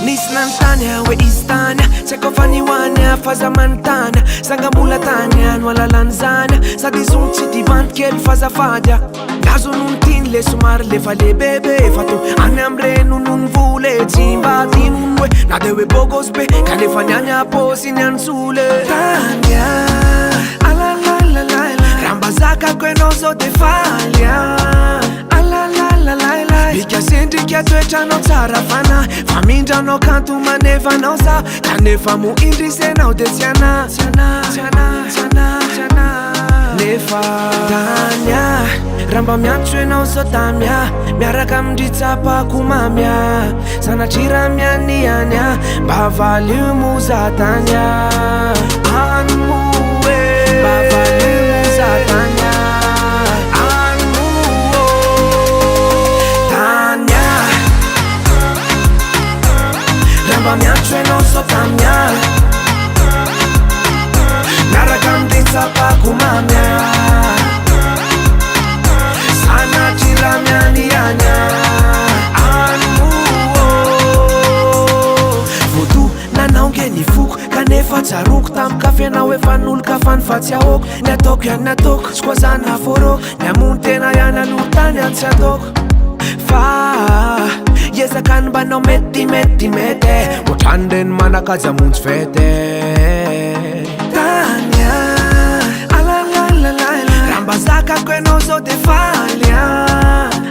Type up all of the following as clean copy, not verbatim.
Nisnantanya we istanya Tsekofanyiwania fazamantanya Sangamulatanya nwalalanzanya Sady zony tsy divantykely fazafadya Nazo nontiny le somary lefa lebebe Fa to any amre nonony vole Tsy mba tinony hoe na de hoe bogos be Kanefa niany aposy ny antsole Tanya alalalalala Ramba zakako enao zao de falya Bika sendrika toetranao tsara fana Famindranao kanto manevanao za Kanefa mo indrisenao de tsiana Nefa Tanya Ramba miantso enao zao tamia Miaraka amindritsapako mamia Sanatry mianiania Mba valio mo za Tanya Any mo e Mba valio mo za Tanya Ramba miantso enao zao tamia Miaraka amindritsapako mamia Sanatry mianiania Any mo Voto nanaonge ny foko Kanefa tsaroko tamy kafe anao efa n'olo ka fa nifatsy ahoko Ny ataoko ihany nataoko Tsy koa zana foroko Ny amony tena ihany aloha tany any tsy ataoko Fa Iezaka mbanao mety Ohatrany reny manakazy amonjy fety Tanya alalalalala Ramba zakako enao zao de falya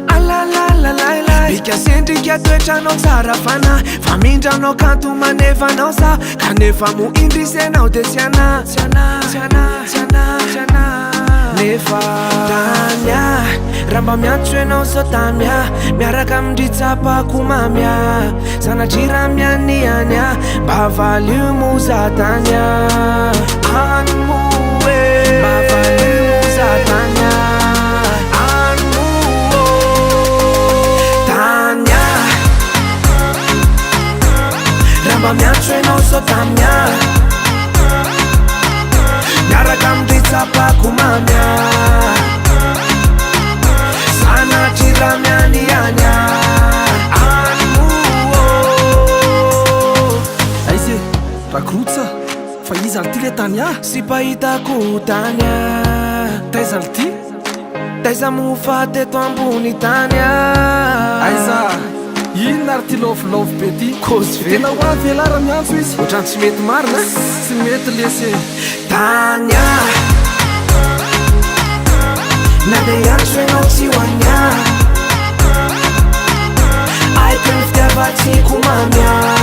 Alalalalala Bika sendrika toetranao tsara fana Famindranao kanto manevanao za Kanefa mo indrisenao de tsiana Nefa Tanya Ramba miantso enao zao tamia Miaraka amindritsapako mamia Sanatry mianiania Mba valio mo za Tanya Any mo e Mba valio mo za Tanya Any mo Tanya Ramba miantso enao zao tamia Miaraka amindritsapako mamia Sanatry mianiania Any mo Aizy e, rakorotsa Fa iza ty le Tanya Sy pahitako Tanya Taiza ty Taiza mofa teto ambony Tanya Aiza Ino ary ty lofilofy be ty Kozy ve Tena ho avy velara miantso izy Ohatrany tsy mety marina Tsy mety lesy Tanya Na de antso enao tsy hoania Aiko ny fitiavatsiko mamia